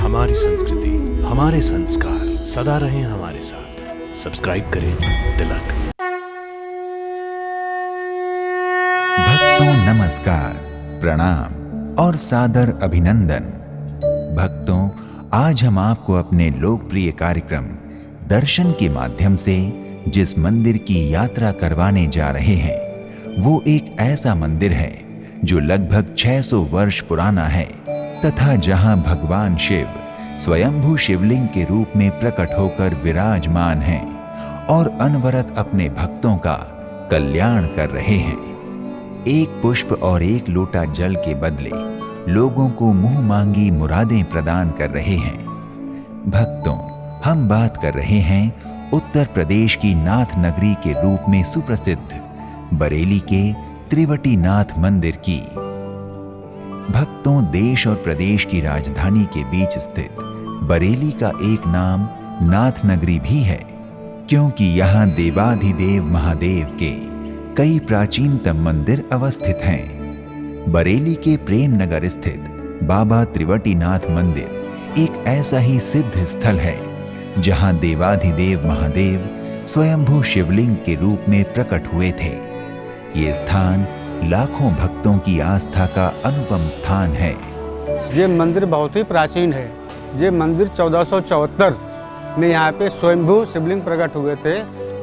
हमारी संस्कृति, हमारे संस्कार सदा रहें हमारे साथ। सब्सक्राइब करें तिलक। भक्तों नमस्कार, प्रणाम और सादर अभिनंदन। भक्तों, आज हम आपको अपने लोकप्रिय कार्यक्रम दर्शन के माध्यम से जिस मंदिर की यात्रा करवाने जा रहे हैं, वो एक ऐसा मंदिर है जो लगभग 600 वर्ष पुराना है तथा जहां भगवान शिव स्वयंभू शिवलिंग के रूप में प्रकट होकर विराजमान हैं और अनवरत अपने भक्तों का कल्याण कर रहे हैं। एक पुष्प और एक लोटा जल के बदले लोगों को मुंह मांगी मुरादें प्रदान कर रहे हैं। भक्तों, हम बात कर रहे हैं उत्तर प्रदेश की नाथ नगरी के रूप में सुप्रसिद्ध बरेली के त्रिवटीनाथ मंदिर की। भक्तों, देश और प्रदेश की राजधानी के बीच स्थित बरेली का एक नाम नाथ नगरी भी है, क्योंकि यहाँ देवाधिदेव महादेव के कई प्राचीनतम मंदिर अवस्थित हैं। बरेली के प्रेम नगर स्थित बाबा त्रिवटीनाथ मंदिर एक ऐसा ही सिद्ध स्थल है जहाँ देवाधिदेव महादेव स्वयंभू शिवलिंग के रूप में प्रकट हुए थे। ये स्थान लाखों भक्तों की आस्था का अनुपम स्थान है। ये मंदिर बहुत ही प्राचीन है। ये मंदिर 1474 में यहाँ पे स्वयंभू शिवलिंग प्रकट हुए थे।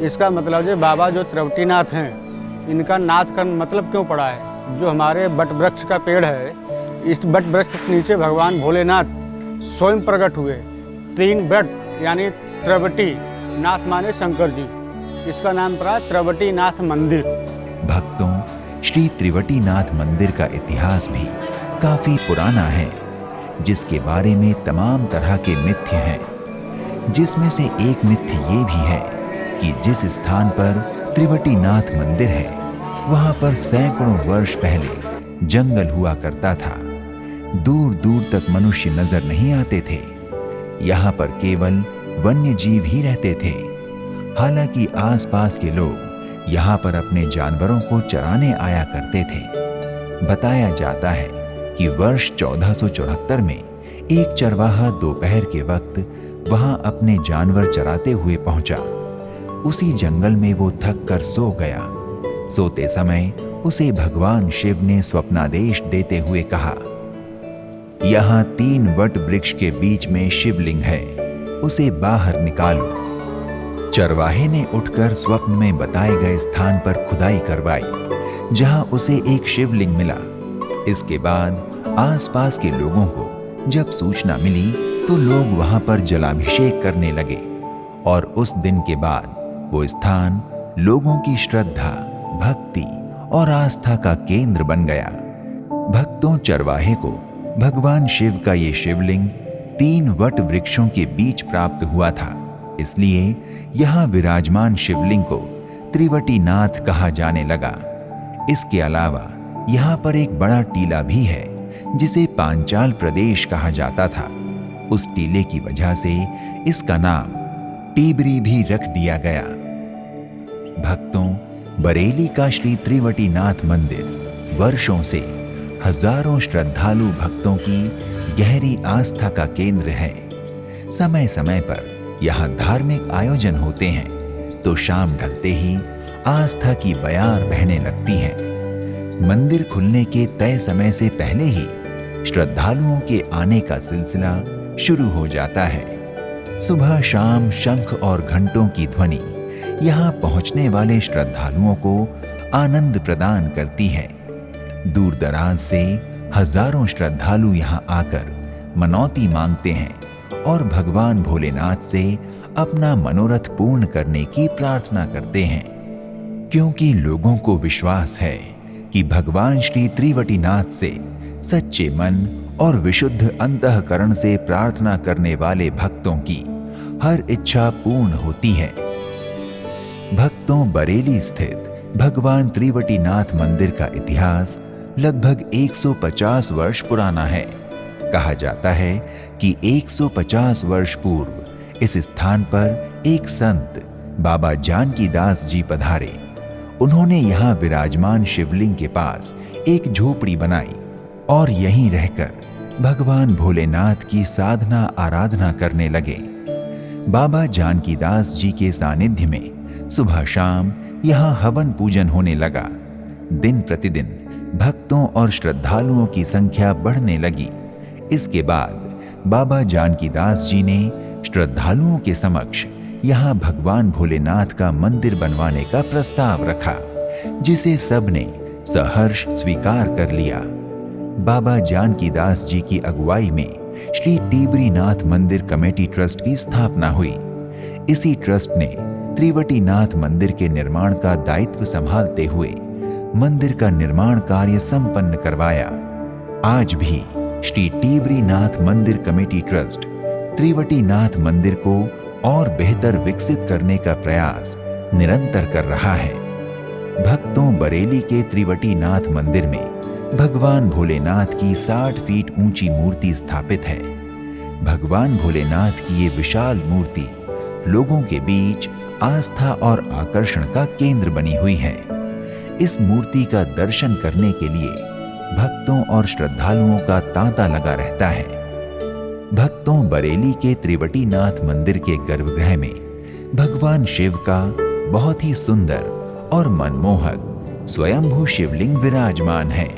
इसका मतलब ये बाबा जो त्रिवटीनाथ हैं, इनका नाथ का मतलब क्यों पड़ा है? जो हमारे बट वृक्ष का पेड़ है, इस बट वृक्ष के नीचे भगवान भोलेनाथ स्वयं प्रकट हुए। 3 बट यानी त्रिवटी, नाथ माने शंकर जी, इसका नाम पड़ा त्रिवटीनाथ मंदिर। भक्तों, श्री त्रिवटीनाथ मंदिर का इतिहास भी काफी पुराना है, जिसके बारे में तमाम तरह के मिथ्य हैं, जिसमें से एक मिथ्य ये भी है कि जिस स्थान पर त्रिवटीनाथ मंदिर है, वहां पर सैकड़ों वर्ष पहले जंगल हुआ करता था। दूर दूर तक मनुष्य नजर नहीं आते थे। यहाँ पर केवल वन्य जीव ही रहते थे। हालांकि आसपास के लोग यहाँ पर अपने जानवरों को चराने आया करते थे। बताया जाता है कि वर्ष 1474 में एक चरवाहा दोपहर के वक्त वहां अपने जानवर चराते हुए पहुंचा। उसी जंगल में वो थक कर सो गया। सोते समय उसे भगवान शिव ने स्वप्नादेश देते हुए कहा, यहाँ 3 वट वृक्ष के बीच में शिवलिंग है, उसे बाहर निकालो। चरवाहे ने उठकर स्वप्न में बताए गए स्थान पर खुदाई करवाई, जहां उसे एक शिवलिंग मिला। इसके बाद आसपास के लोगों को जब सूचना मिली तो लोग वहां पर जलाभिषेक करने लगे और उस दिन के बाद वो स्थान लोगों की श्रद्धा, भक्ति और आस्था का केंद्र बन गया। भक्तों, चरवाहे को भगवान शिव का ये शिवलिंग 3 वट वृक्षों के बीच प्राप्त हुआ था, इसलिए यहाँ विराजमान शिवलिंग को त्रिवटीनाथ कहा जाने लगा। इसके अलावा यहाँ पर एक बड़ा टीला भी है, जिसे पांचाल प्रदेश कहा जाता था। उस टीले की वजह से इसका नाम टीबरी भी रख दिया गया। भक्तों, बरेली का श्री त्रिवटीनाथ मंदिर वर्षों से हजारों श्रद्धालु भक्तों की गहरी आस्था का केंद्र है। समय समय पर यहाँ धार्मिक आयोजन होते हैं तो शाम ढलते ही आस्था की बयार बहने लगती है। मंदिर खुलने के तय समय से पहले ही श्रद्धालुओं के आने का सिलसिला शुरू हो जाता है। सुबह शाम शंख और घंटों की ध्वनि यहाँ पहुँचने वाले श्रद्धालुओं को आनंद प्रदान करती है। दूर दराज से हजारों श्रद्धालु यहाँ आकर मनौती मांगते हैं और भगवान भोलेनाथ से अपना मनोरथ पूर्ण करने की प्रार्थना करते हैं, क्योंकि लोगों को विश्वास है कि भगवान श्री त्रिवटीनाथ से सच्चे मन और विशुद्ध अंतःकरण से प्रार्थना करने वाले भक्तों की हर इच्छा पूर्ण होती है। भक्तों, बरेली स्थित भगवान त्रिवटीनाथ मंदिर का इतिहास लगभग 150 वर्ष पुराना है। कहा जाता है कि 150 वर्ष पूर्व इस स्थान पर एक संत बाबा जानकीदास जी पधारे। उन्होंने यहाँ विराजमान शिवलिंग के पास एक झोपड़ी बनाई और यहीं रहकर भगवान भोलेनाथ की साधना आराधना करने लगे। बाबा जानकीदास जी के सानिध्य में सुबह शाम यहाँ हवन पूजन होने लगा। दिन प्रतिदिन भक्तों और श्रद्धालुओं की संख्या बढ़ने लगी। इसके बाद बाबा जानकीदास जी ने श्रद्धालुओं के समक्ष यहाँ भगवान भोलेनाथ का मंदिर बनवाने का प्रस्ताव रखा, जिसे सबने सहर्ष स्वीकार कर लिया। बाबा जानकीदास जी की अगुवाई में श्री टिबरीनाथ मंदिर कमेटी ट्रस्ट की स्थापना हुई। इसी ट्रस्ट ने त्रिवटीनाथ मंदिर के निर्माण का दायित्व संभालते हुए मंदिर का निर्माण कार्य संपन्न करवाया। आज भी श्री टिबरीनाथ मंदिर कमेटी ट्रस्ट त्रिवटीनाथ मंदिर को और बेहतर विकसित करने का प्रयास निरंतर कर रहा है। भक्तों, बरेली के त्रिवटीनाथ मंदिर में भगवान भोलेनाथ की 60 फीट ऊंची मूर्ति स्थापित है। भगवान भोलेनाथ की ये विशाल मूर्ति लोगों के बीच आस्था और आकर्षण का केंद्र बनी हुई है। इस मूर्ति का दर्शन करने के लिए भक्तों और श्रद्धालुओं का तांता लगा रहता है। भक्तों, बरेली के त्रिवटीनाथ मंदिर के गर्भगृह में भगवान शिव का बहुत ही सुंदर और मनमोहक स्वयंभू शिवलिंग विराजमान है,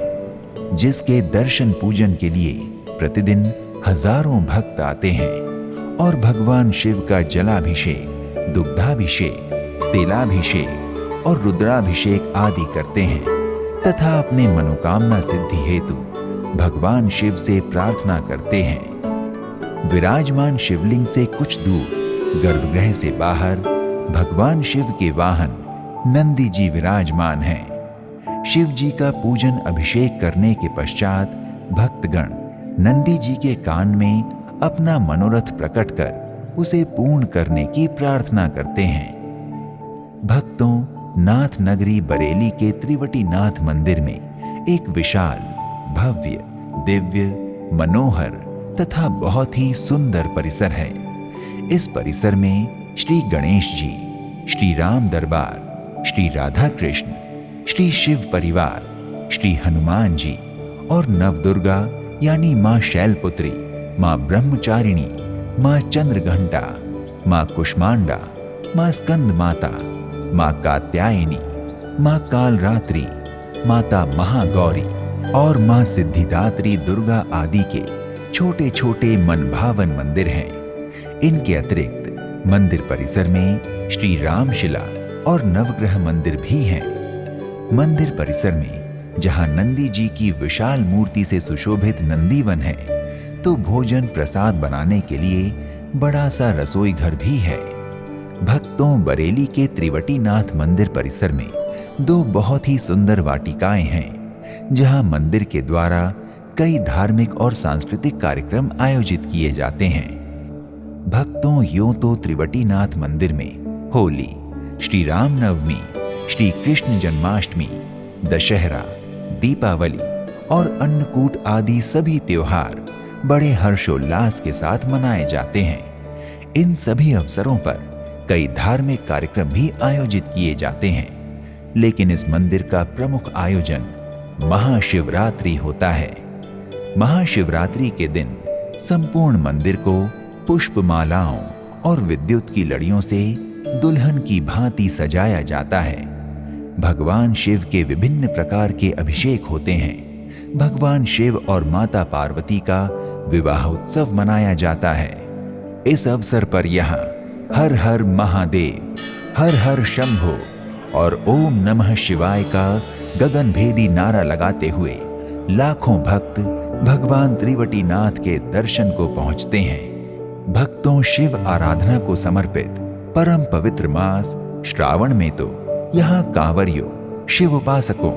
जिसके दर्शन पूजन के लिए प्रतिदिन हजारों भक्त आते हैं और भगवान शिव का जलाभिषेक, दुग्धाभिषेक, तेलाभिषेक और रुद्राभिषेक आदि करते हैं तथा अपने मनोकामना सिद्धि हेतु भगवान शिव से प्रार्थना करते हैं। विराजमान शिवलिंग से कुछ दूर गर्भगृह से बाहर भगवान शिव के वाहन नंदी जी विराजमान हैं। शिव जी का पूजन अभिषेक करने के पश्चात भक्तगण नंदी जी के कान में अपना मनोरथ प्रकट कर उसे पूर्ण करने की प्रार्थना करते हैं। भक्तों, नाथ नगरी बरेली के त्रिवटीनाथ मंदिर में एक विशाल, भव्य, दिव्य, मनोहर तथा बहुत ही सुंदर परिसर है। इस परिसर में श्री गणेश जी, श्री राम दरबार, श्री राधा कृष्ण, श्री शिव परिवार, श्री हनुमान जी और नवदुर्गा यानी मां शैलपुत्री, मां ब्रह्मचारिणी, मां चंद्रघंटा, मां कुष्मांडा, मां स्कंद माता, मां कात्यायनी, मां कालरात्रि, माता महागौरी और मां सिद्धिदात्री दुर्गा आदि के छोटे छोटे मनभावन मंदिर हैं। इनके अतिरिक्त मंदिर परिसर में श्री रामशिला और नवग्रह मंदिर भी हैं। मंदिर परिसर में जहां नंदी जी की विशाल मूर्ति से सुशोभित नंदीवन है, तो भोजन प्रसाद बनाने के लिए बड़ा सा रसोई घर भी है। भक्तों, बरेली के त्रिवटीनाथ मंदिर परिसर में 2 बहुत ही सुंदर वाटिकाएं हैं, जहां मंदिर के द्वारा कई धार्मिक और सांस्कृतिक कार्यक्रम आयोजित किए जाते हैं। भक्तों, यूं तो त्रिवटीनाथ मंदिर में होली, श्री रामनवमी, श्री कृष्ण जन्माष्टमी, दशहरा, दीपावली और अन्नकूट आदि सभी त्योहार बड़े हर्षोल्लास के साथ मनाए जाते हैं। इन सभी अवसरों पर कई धार्मिक कार्यक्रम भी आयोजित किए जाते हैं, लेकिन इस मंदिर का प्रमुख आयोजन महाशिवरात्रि होता है। महाशिवरात्रि के दिन संपूर्ण मंदिर को पुष्पमालाओं और विद्युत की लड़ियों से दुल्हन की भांति सजाया जाता है। भगवान शिव के विभिन्न प्रकार के अभिषेक होते हैं। भगवान शिव और माता पार्वती का विवाह उत्सव मनाया जाता है। इस अवसर पर यहाँ हर हर महादेव, हर हर शंभो और ओम नमः शिवाय का गगनभेदी नारा लगाते हुए लाखों भक्त भगवान त्रिवटीनाथ के दर्शन को पहुंचते हैं। भक्तों, शिव आराधना को समर्पित परम पवित्र मास श्रावण में तो यहाँ कांवरियों, शिव उपासकों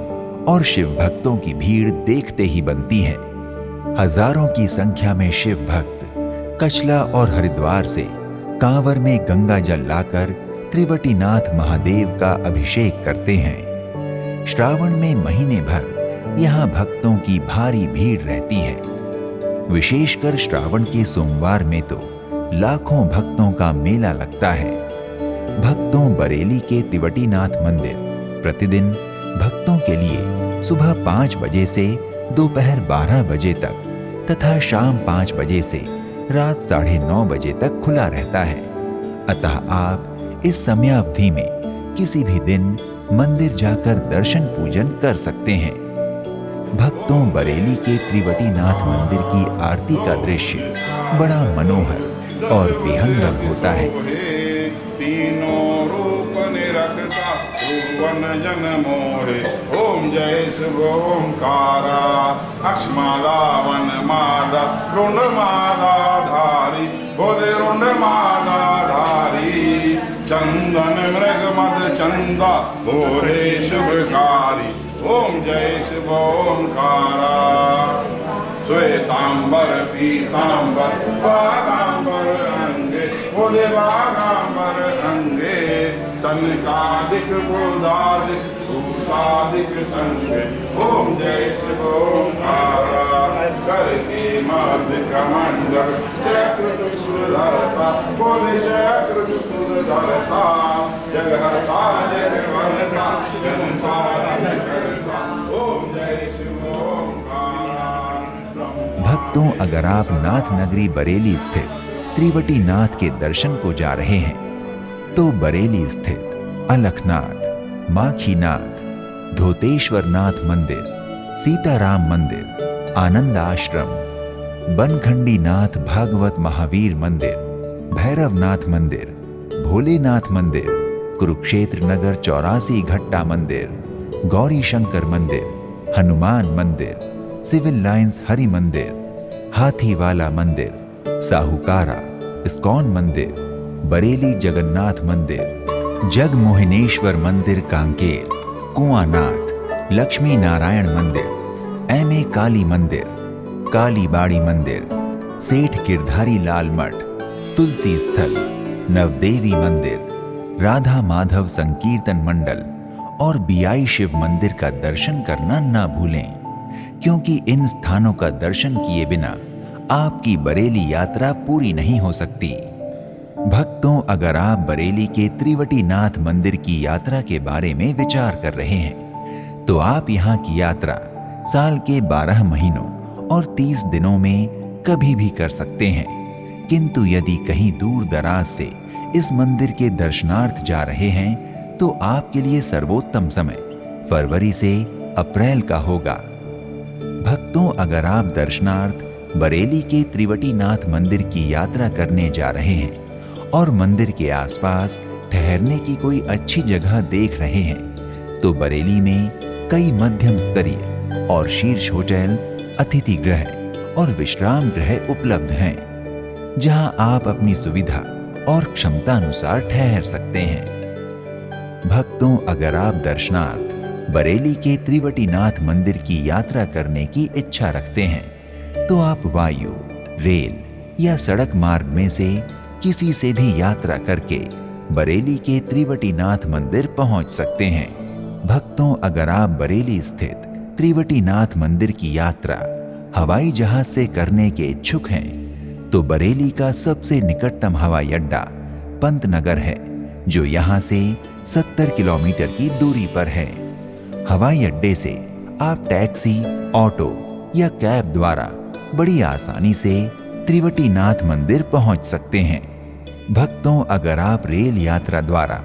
और शिव भक्तों की भीड़ देखते ही बनती है। हजारों की संख्या में शिव भक्त कचला और हरिद्वार से कांवर में गंगा जल लाकर त्रिवटीनाथ महादेव का अभिषेक करते हैं। श्रावण में महीने भर यहाँ भक्तों की भारी भीड़ रहती है। विशेषकर श्रावण के सोमवार में तो लाखों भक्तों का मेला लगता है। भक्तों, बरेली के त्रिवटीनाथ मंदिर प्रतिदिन भक्तों के लिए सुबह 5 बजे से दोपहर 12 बजे तक तथा शाम 5 बजे से रात 9:30 बजे तक खुला रहता है। अतः आप इस समयावधि में किसी भी दिन मंदिर जाकर दर्शन पूजन कर सकते हैं। भक्तों, बरेली के त्रिवटीनाथ मंदिर की आरती का दृश्य बड़ा मनोहर और विहंगम होता है। तीनों रूप निरखता भुवन जन मोहे, ओम जय शिव ओंकारा। अक्षमाला वन माला रुंड माला धारी, बोधे रुंड माला धारी। चंदन मृग मद चंदा मोरे शुभकारी, ओम जय शिव ओंकारा। श्वेतांबर पीतांबर बागांबर अंगे, बोले बागांबर अंगे। सनकादिक बोधादिक सूतादिक संगे, ओम जय शिव ओंकारा। कर के मध्य कमंडल चक्र चतुर धरता, बोले चक्र चतुर धरता। जगहर्ता जगवर्ता जनसारण करता, ओम जय शिव ओंकारा। भक्तों, अगर आप नाथ नगरी बरेली स्थित त्रिवटीनाथ के दर्शन को जा रहे हैं तो बरेली स्थित अलखनाथ, माखीनाथ, धोतेश्वरनाथ मंदिर, सीताराम मंदिर, आनंद आश्रम, बनखंडीनाथ भागवत महावीर मंदिर, भैरवनाथ मंदिर, भोलेनाथ मंदिर, कुरुक्षेत्र नगर 84 घट्टा मंदिर, गौरी शंकर मंदिर, हनुमान मंदिर, सिविल लाइंस हरि मंदिर, हाथीवाला मंदिर, साहूकारा, इस्कॉन मंदिर, बरेली जगन्नाथ मंदिर, जगमोहिनेश्वर मंदिर कांकेर, कुआनाथ, लक्ष्मी नारायण मंदिर, एम.ए. काली मंदिर, कालीबाड़ी मंदिर, सेठ गिरधारी लाल मठ, तुलसी स्थल, नवदेवी मंदिर, राधा माधव संकीर्तन मंडल और बियाई शिव मंदिर का दर्शन करना ना भूलें, क्योंकि इन स्थानों का दर्शन किए बिना आपकी बरेली यात्रा पूरी नहीं हो सकती। भक्तों, अगर आप बरेली के त्रिवटीनाथ मंदिर की यात्रा के बारे में विचार कर रहे हैं तो आप यहाँ की यात्रा साल के 12 महीनों और 30 दिनों में कभी भी कर सकते हैं। किंतु यदि कहीं दूर दराज से इस मंदिर के दर्शनार्थ जा रहे हैं तो आपके लिए सर्वोत्तम समय फरवरी से अप्रैल का होगा। भक्तों, अगर आप दर्शनार्थ बरेली के त्रिवटीनाथ मंदिर की यात्रा करने जा रहे हैं और मंदिर के आसपास ठहरने की कोई अच्छी जगह देख रहे हैं तो बरेली में कई मध्यम स्तरीय और शीर्ष होटल, अतिथि गृह और विश्राम गृह उपलब्ध हैं, जहां आप अपनी सुविधा और क्षमता अनुसार ठहर सकते हैं। भक्तों, अगर आप दर्शनार्थ बरेली के त्रिवटीनाथ मंदिर की यात्रा करने की इच्छा रखते हैं तो आप वायु, रेल या सड़क मार्ग में से किसी से भी यात्रा करके बरेली के त्रिवटीनाथ मंदिर पहुंच सकते हैं। भक्तों, अगर आप बरेली स्थित त्रिवटीनाथ मंदिर की यात्रा हवाई जहाज से करने के इच्छुक हैं तो बरेली का सबसे निकटतम हवाई अड्डा पंतनगर है, जो यहाँ से 70 किलोमीटर की दूरी पर है। हवाई अड्डे से आप टैक्सी, ऑटो या कैब द्वारा बड़ी आसानी से त्रिवटीनाथ मंदिर पहुंच सकते हैं। भक्तों, अगर आप रेल यात्रा द्वारा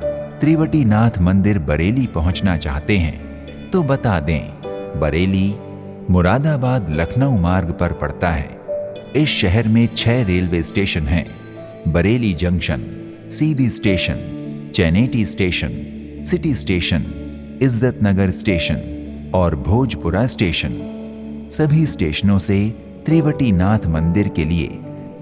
त्रिवटीनाथ मंदिर बरेली पहुंचना चाहते हैं तो बता दें, बरेली मुरादाबाद लखनऊ मार्ग पर पड़ता है। इस शहर में 6 रेलवे स्टेशन हैं: Bareilly junction, CB station, Chanehti station, city station, Izzat Nagar station और भोजपुरा स्टेशन। सभी स्टेशनों से त्रिवटीनाथ मंदिर के लिए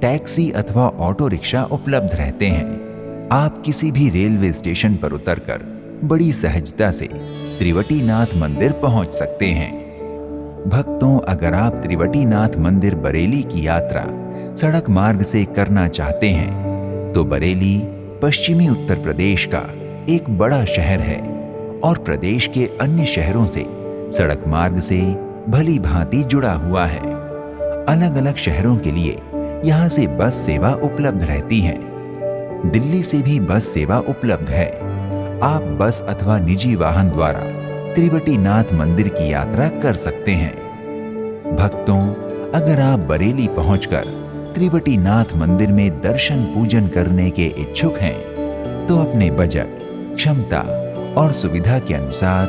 टैक्सी अथवा ऑटो रिक्शा उपलब्ध रहते हैं। आप किसी भी रेलवे स्टेशन पर उतरकर बड़ी सहजता से त्रिवटीनाथ मंदिर पहुंच सकते हैं। भक्तों, अगर आप त्रिवटीनाथ मंदिर बरेली की यात्रा सड़क मार्ग से करना चाहते हैं तो बरेली पश्चिमी उत्तर प्रदेश का एक बड़ा शहर है और प्रदेश के अन्य शहरों से सड़क मार्ग से भली भांति जुड़ा हुआ है। अलग अलग शहरों के लिए यहाँ से बस सेवा उपलब्ध रहती है। दिल्ली से भी बस सेवा उपलब्ध है। आप बस अथवा निजी वाहन द्वारा त्रिवटीनाथ मंदिर की यात्रा कर सकते हैं। भक्तों, अगर आप बरेली पहुंचकर त्रिवटी नाथ मंदिर में दर्शन पूजन करने के इच्छुक हैं, तो अपने बजट, क्षमता और सुविधा के अनुसार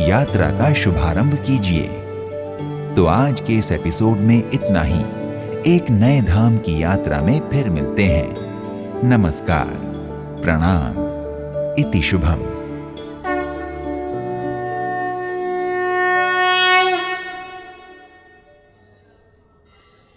यात्रा का शुभारंभ कीजिए। तो आज के इस एपिसोड में इतना ही। एक नए धाम की यात्रा में फिर मिलते हैं। नमस्कार, प्रणाम, इति शुभम।